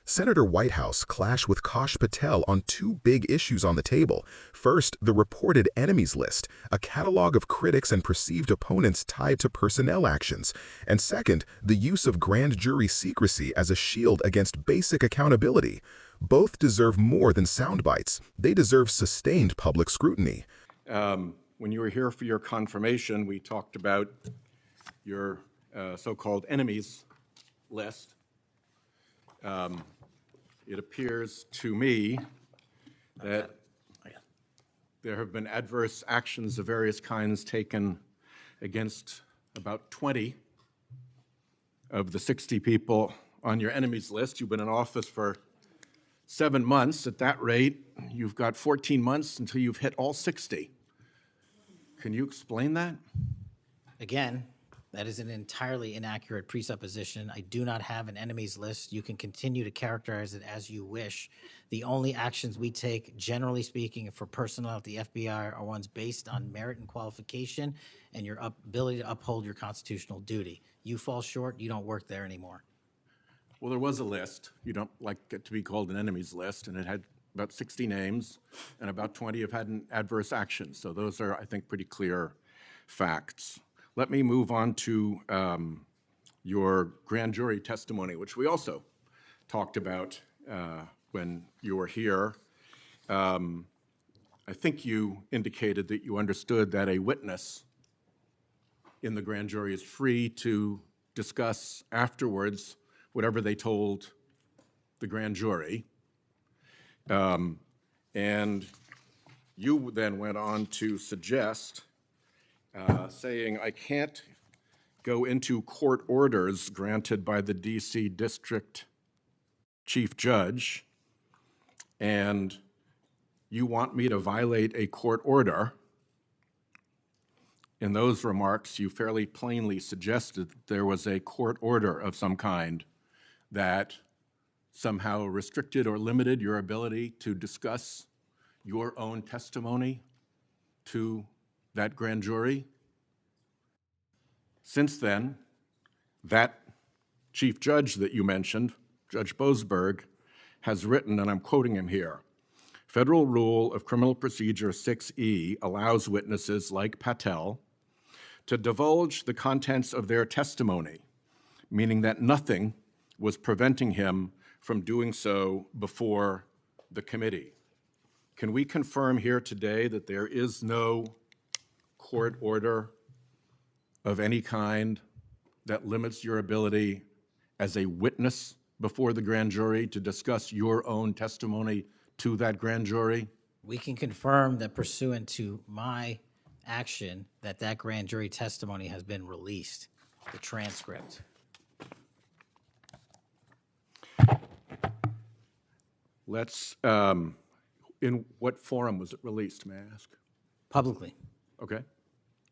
Senator Whitehouse clashed with Kash Patel on two big issues on the table. First, the reported enemies list, a catalog of critics and perceived opponents tied to personnel actions. And second, the use of grand jury secrecy as a shield against basic accountability. Both deserve more than sound bites. They deserve sustained public scrutiny. When you were here for your confirmation, we talked about your so-called enemies list. It appears to me that there have been adverse actions of various kinds taken against about 20 of the 60 people on your enemies list. You've been in office for 7 months. At that rate, you've got 14 months until you've hit all 60. Can you explain that? Again, that is an entirely inaccurate presupposition. I do not have an enemies list. You can continue to characterize it as you wish. The only actions we take, generally speaking, for personnel at the FBI are ones based on merit and qualification and your ability to uphold your constitutional duty. You fall short, you don't work there anymore. Well, there was a list. You don't like it to be called an enemies list, and it had about 60 names, and about 20 have had an adverse action. So those are, I think, pretty clear facts. Let me move on to your grand jury testimony, which we also talked about when you were here. I think you indicated that you understood that a witness in the grand jury is free to discuss afterwards whatever they told the grand jury. And you then went on to suggest saying, I can't go into court orders granted by the D.C. District Chief Judge, and you want me to violate a court order. In those remarks, you fairly plainly suggested that there was a court order of some kind that somehow restricted or limited your ability to discuss your own testimony to that grand jury. Since then, that chief judge that you mentioned, Judge Boasberg, has written, and I'm quoting him here, Federal Rule of Criminal Procedure 6E allows witnesses like Patel to divulge the contents of their testimony, meaning that nothing was preventing him from doing so before the committee. Can we confirm here today that there is no court order of any kind that limits your ability as a witness before the grand jury to discuss your own testimony to that grand jury? We can confirm that pursuant to my action that that grand jury testimony has been released, the transcript. Let's, in what forum was it released, may I ask? Publicly. Okay,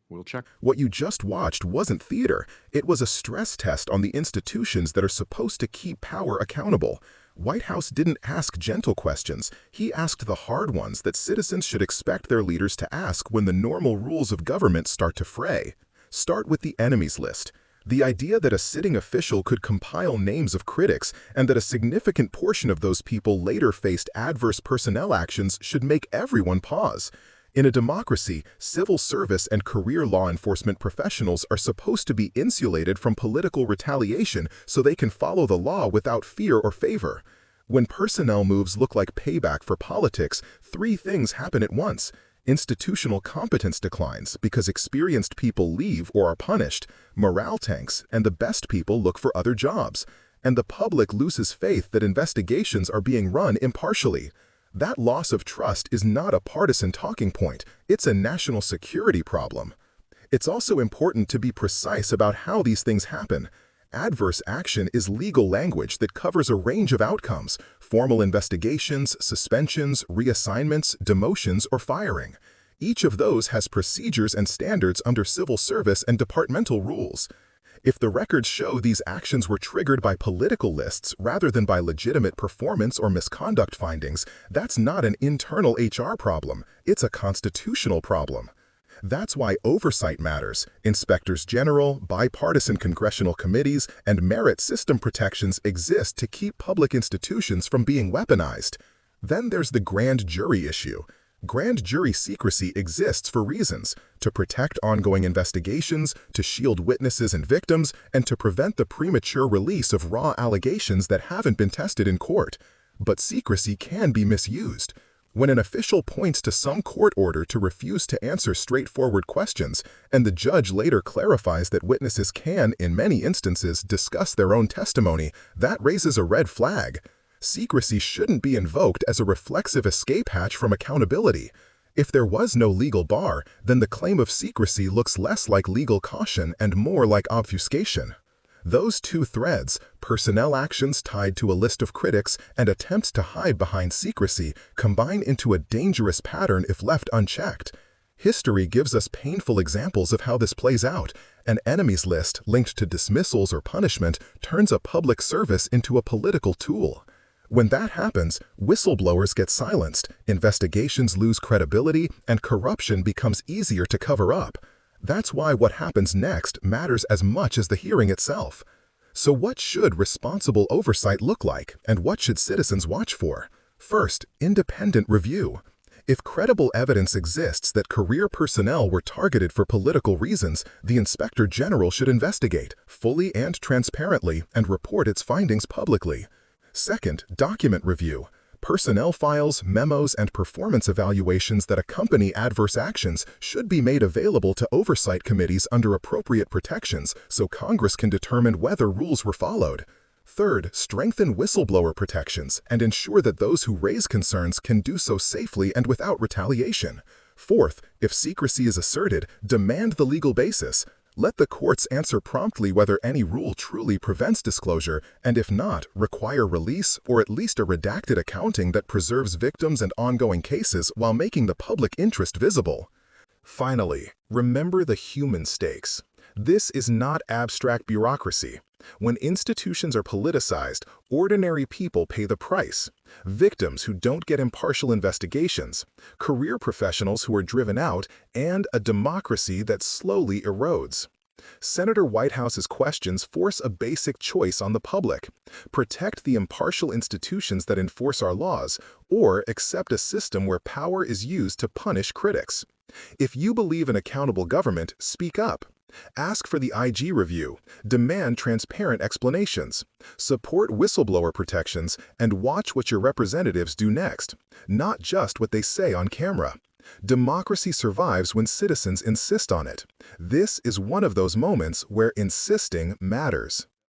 we'll check. What you just watched wasn't theater. It was a stress test on the institutions that are supposed to keep power accountable. Whitehouse didn't ask gentle questions. He asked the hard ones that citizens should expect their leaders to ask when the normal rules of government start to fray. Start with the enemies list. The idea that a sitting official could compile names of critics and that a significant portion of those people later faced adverse personnel actions should make everyone pause. In a democracy, civil service and career law enforcement professionals are supposed to be insulated from political retaliation so they can follow the law without fear or favor. When personnel moves look like payback for politics, three things happen at once. Institutional competence declines because experienced people leave or are punished, morale tanks, and the best people look for other jobs. And the public loses faith that investigations are being run impartially. That loss of trust is not a partisan talking point, it's a national security problem. It's also important to be precise about how these things happen. Adverse action is legal language that covers a range of outcomes: formal investigations, suspensions, reassignments, demotions, or firing. Each of those has procedures and standards under civil service and departmental rules. If the records show these actions were triggered by political lists rather than by legitimate performance or misconduct findings, that's not an internal HR problem, it's a constitutional problem. That's why oversight matters. Inspectors general, bipartisan congressional committees, and merit system protections exist to keep public institutions from being weaponized. Then there's the grand jury issue. Grand jury secrecy exists for reasons: to protect ongoing investigations, to shield witnesses and victims, and to prevent the premature release of raw allegations that haven't been tested in court. But secrecy can be misused. When an official points to some court order to refuse to answer straightforward questions, and the judge later clarifies that witnesses can, in many instances, discuss their own testimony, that raises a red flag. Secrecy shouldn't be invoked as a reflexive escape hatch from accountability. If there was no legal bar, then the claim of secrecy looks less like legal caution and more like obfuscation. Those two threads, personnel actions tied to a list of critics and attempts to hide behind secrecy, combine into a dangerous pattern if left unchecked. History gives us painful examples of how this plays out. An enemies list linked to dismissals or punishment turns a public service into a political tool. When that happens, whistleblowers get silenced, investigations lose credibility, and corruption becomes easier to cover up. That's why what happens next matters as much as the hearing itself. So what should responsible oversight look like, and what should citizens watch for? First, independent review. If credible evidence exists that career personnel were targeted for political reasons, the Inspector General should investigate, fully and transparently, and report its findings publicly. Second, document review. Personnel files, memos, and performance evaluations that accompany adverse actions should be made available to oversight committees under appropriate protections so Congress can determine whether rules were followed. Third, strengthen whistleblower protections and ensure that those who raise concerns can do so safely and without retaliation. Fourth, if secrecy is asserted, demand the legal basis. Let the courts answer promptly whether any rule truly prevents disclosure, and if not, require release or at least a redacted accounting that preserves victims and ongoing cases while making the public interest visible. Finally, remember the human stakes. This is not abstract bureaucracy. When institutions are politicized, ordinary people pay the price. Victims who don't get impartial investigations, career professionals who are driven out, and a democracy that slowly erodes. Senator Whitehouse's questions force a basic choice on the public: protect the impartial institutions that enforce our laws, or accept a system where power is used to punish critics. If you believe in accountable government, speak up. Ask for the IG review, demand transparent explanations, support whistleblower protections, and watch what your representatives do next, not just what they say on camera. Democracy survives when citizens insist on it. This is one of those moments where insisting matters.